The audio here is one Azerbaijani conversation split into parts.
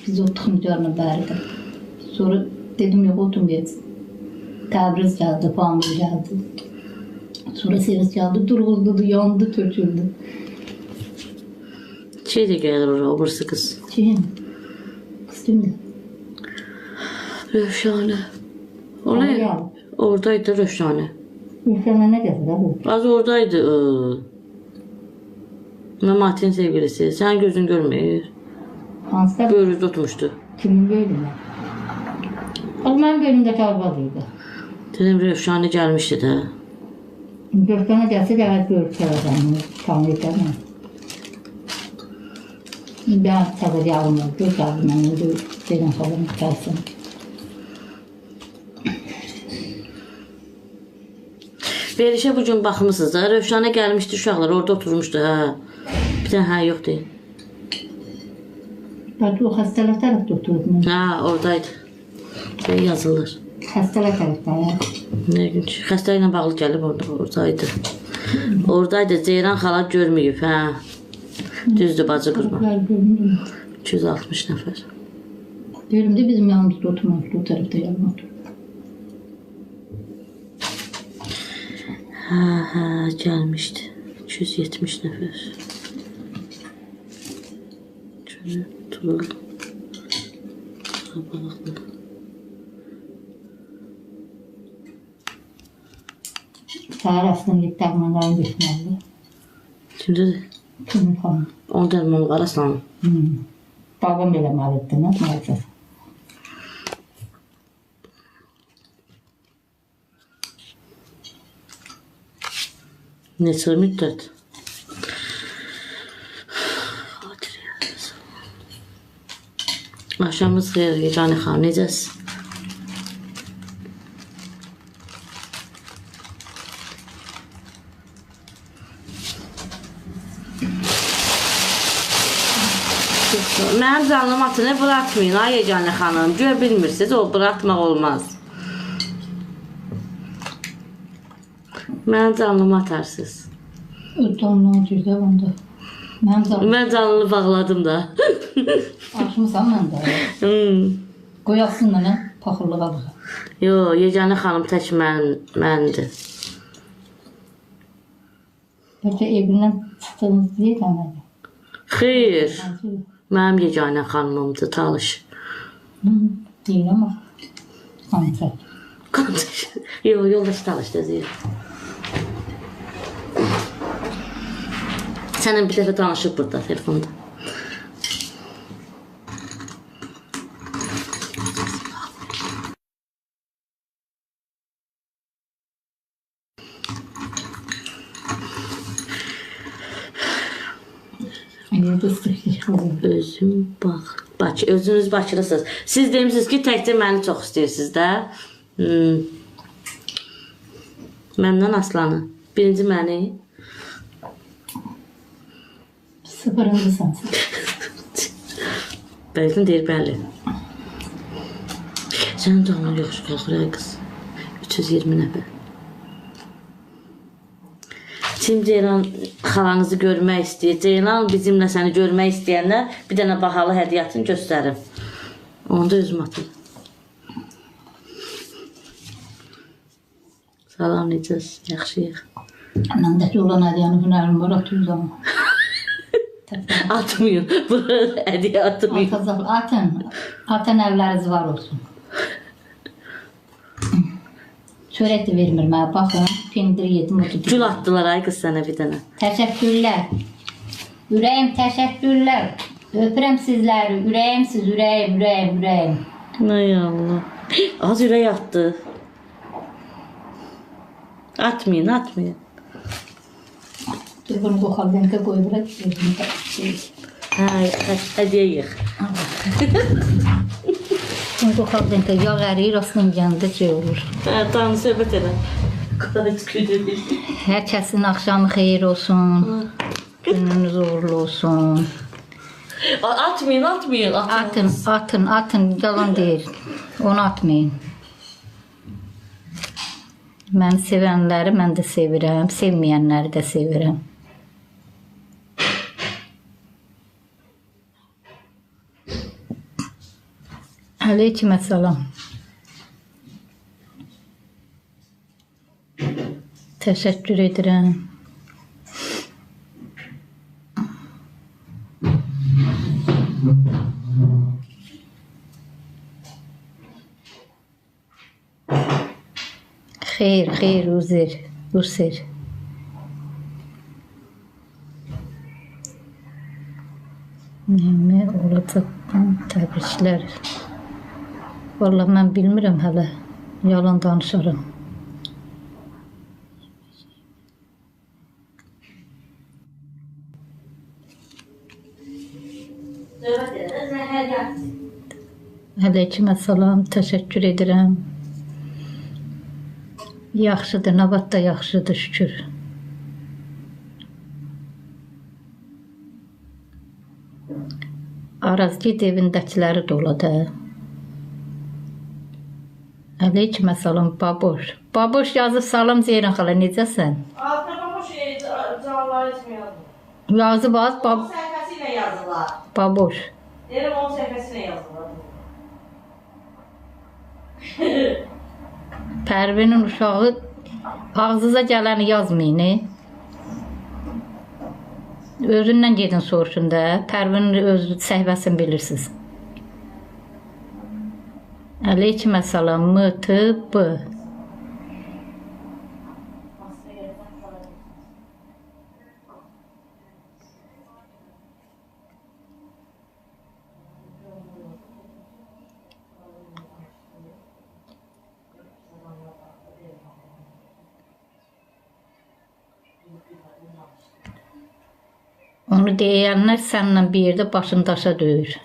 Biz oturduk üzerine bərdə. Sonra dedim yok oturmayacağız. Təbriz geldi, Pamir geldi. Sonra Sevis geldi, duruldu, yandı, töküldü. Şey de gelir oraya, o burası kız. Kim? Kız kimdi? Rövşane. O ne? Oradaydı Rövşane. Rövşane ne geldi bu? Az oradaydı. Memati'nin sevgilisi. Sen gözün görmüyor. Hansda? Böyrüzde oturmuştu. Kimin bölümü? O zaman bölümde kalbalıydı. Dedim Rövşane gelmişti de. Rövşane gelse gəlir görüp telefonunu tanıyıb da mı? Ben təbəri alınır, göz aldım, mən dedim falan gəlsin. Verişe bugün baxmısınız da. Rövşane gelmişti uşaqlar, orada oturmuştu. Ha. Bir tane ha yok değil. Belki o xəstələr tərəfdə oturdu. Ha oradaydı. Şey yazılır. Xəstələr tərəfdə ya. Ne gün xəstəliklə bağlı gəlib oradaydı. Oradaydı. Ceyran xala görməyib. Ha. Düzdür bacı qurban. 260 nəfər. Bölümdə bizim yanımızda oturmamışdı, o tərəfdə yanıma oturdu. Ha gelmişti. 270 nəfər. Şöyle duralım. Bakalım. Səhər əslində gidib dərmanlarını getməlidir. Kimdir? Kimin falan. Onu dərmanı qarasın. Babam eləməlidir, nə maalesef. Neçə müddət? Axşamınız xeyir, Yeganə xanım, necəsiz? Mənim canım atını bırakmayın, ay Yeganə xanım. Gör bilmirsiniz, o bırakmaq olmaz. Mənim canımı atarsınız. Öz canına girdi bunda. Mən canını bağladım da. Açmısan mən də. Qoyasın mənə paxıllığa baxa. Yo, Yeganə xanım tək məndir. Bəlkə evindən çıxdığınız deyil əməli. Xeyr. Mənim Yeganə xanımımdır, talış. Deyil ama. Kontrakt. Yo, yoldaşı talış da deyil. Sənin bir dəfə danışıb burada, telefonda. Özüm bax. Özünüz Bakırısınız. Siz demişsiniz ki, təkcə məni çox istəyirsiniz də. Məndən Aslanı. Birinci məni. Sıfırıncı sensin. Bəlkə deyir, bəli. Sənin canın yoxşı qalxır, ay qız. 320 nəfər. Kim Ceylan xalanızı görmək istəyir? Ceylan bizimlə səni görmək istəyənlər bir dənə bahalı hədiyyatını göstərim. Onu da özüm atım. Salam, necəsiz? Yaxşıyıq. Məndəki olan hədiyyanı hünərim var, atıyoruz ama. Atmayın. Bu hədiyyə atmayın. Atın evləriniz var olsun. Çörək də vermir mənə, baxın. Pendir yedim, oturdu. Gül atdılar ay qız sənə bir dənə. Təşəkkürlər. Ürəyim, təşəkkürlər. Öpürəm sizləri. Ürəyimsiz, ürəyim. Ay Allah. Az ürək atdı. Atmayın. Dur bunu qoxaldenka qoy bırak. Hədiyyə yığ. Bunu qoxaldenka yağ əriyir, aslında gəndə şey olur. Tamam, söhbət elə. Hər kəsin axşamı xeyir olsun. Gününüz uğurlu olsun. Atmayın. Atın. Yalan deyil. Onu atmayın. Mən sevənləri mən də sevirəm. Sevməyənləri də sevirəm. Aleyküm selam. Teşekkür ederim. Xeyr, uzir. Neymi olacaq? Təbriklər. Vallahi mən bilmirəm hələ. Yalan danışarım. Aleyküm selam, teşekkür ederim. Yaxşıdır, Nabat da yaxşıdır, şükür. Araz ged evindəkiləri doladı. Aleyküm selam, Baboş. Baboş yazıb salam Zeyran xala, necəsən? Altına Baboş canlılar ismi yazılır. Yazıb az, Onun səhifəsiyle yazırlar. Baboş. Derim onun səhifəsiyle yazırlar. Pərvinin uşağı ağzınıza gələni yazmayın. Özündən gedin soruşun da. Pərvinin öz səhifəsini bilirsiniz. Aleyküm selam, MTB. Onu deyənlər səninlə bir yerdə başın daşa döyür.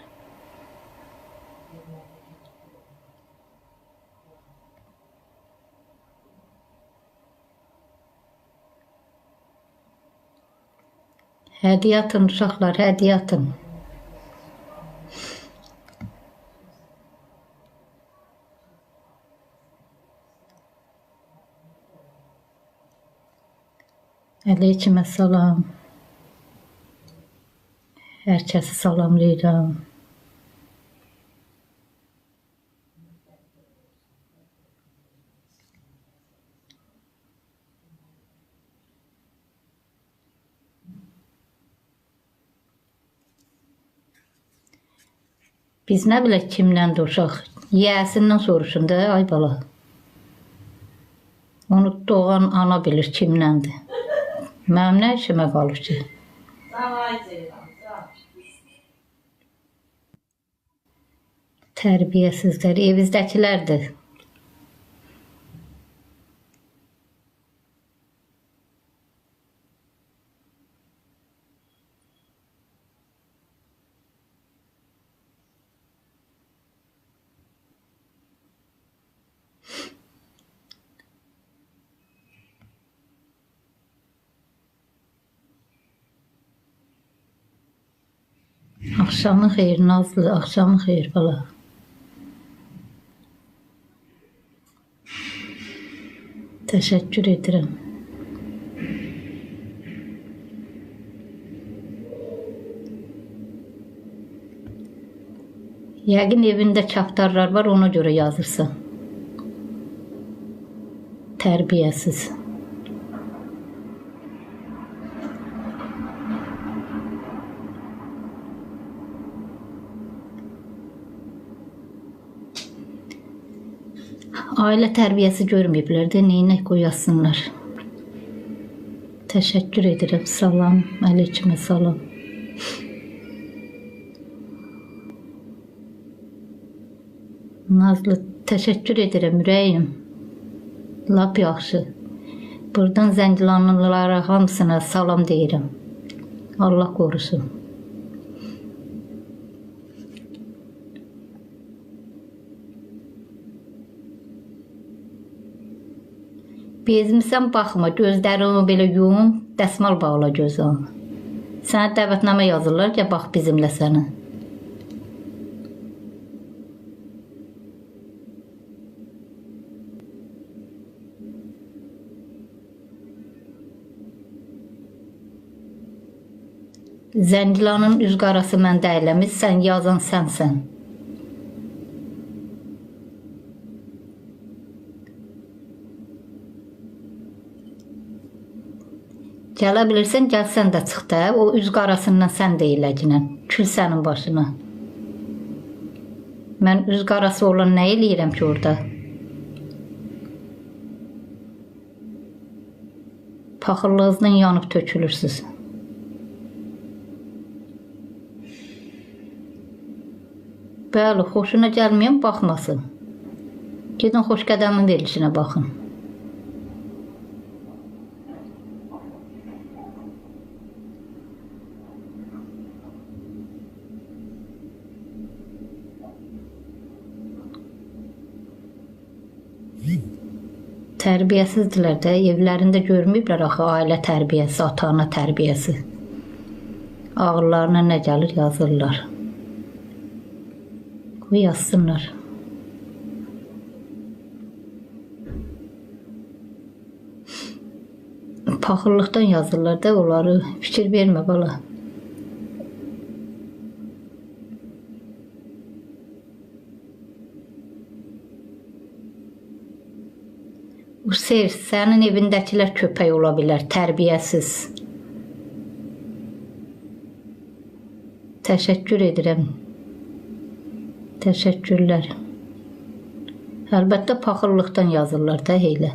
Hədiyyə atın uşaqlar, hədiyyə atın. Aleyküm selam. Hər kəsi salamlayıram. Biz nə bilək kimdəndir uşaq? Yiyəsindən soruşun da, ay bala. Onu doğan ana bilir kimdəndir. Mənim nə işimə qalır ki? Tərbiyəsizlər, evizdəkilərdir. Axşamın xeyir Nazlı, axşamın xeyir bala. Teşekkür ederim. Yəqin evində kaftarlar var, ona görə yazırsan. Tərbiyəsiz. Ailə tərbiyəsi görməyiblər də, neyinə qoyasınlar. Təşəkkür edirəm. Salam, aleyküm salam. Nazlı, təşəkkür edirəm, ürəyim. Lap yaxşı. Buradan Zəngilanlılara hamısına salam deyirəm. Allah qorusun. Bezmisən, baxma, gözlərimi belə yum, dəsmal bağla gözünü. Sənə dəvətnamə yazırlar ki, bax bizimlə sənə. Zəngilanın üz qarası məndə eləmiş, sən yazan sənsən. Gələ bilirsən, gəlsən də çıx da. O üz qarasından sən də eləcinən. Kül sənin başına. Mən üz qarası olan nə eləyirəm ki orada? Paxıllığınızdan yanıb tökülürsünüz. Bəli, xoşuna gəlməyən baxmasın. Gedin xoş qədəmin verilişinə baxın. Tərbiyəsizdirlər də, evlərində görməyiblər axı ailə tərbiyəsi, ata-ana tərbiyəsi. Ağıllarına nə gəlir yazırlar. Qoy yazsınlar. Paxıllıqdan yazırlar da onları, fikir vermə bala. Hüseyin, sənin evindəkilər köpək ola bilər, tərbiyəsiz. Təşəkkür edirəm. Təşəkkürlər. Əlbəttə paxıllıqdan yazırlar da elə.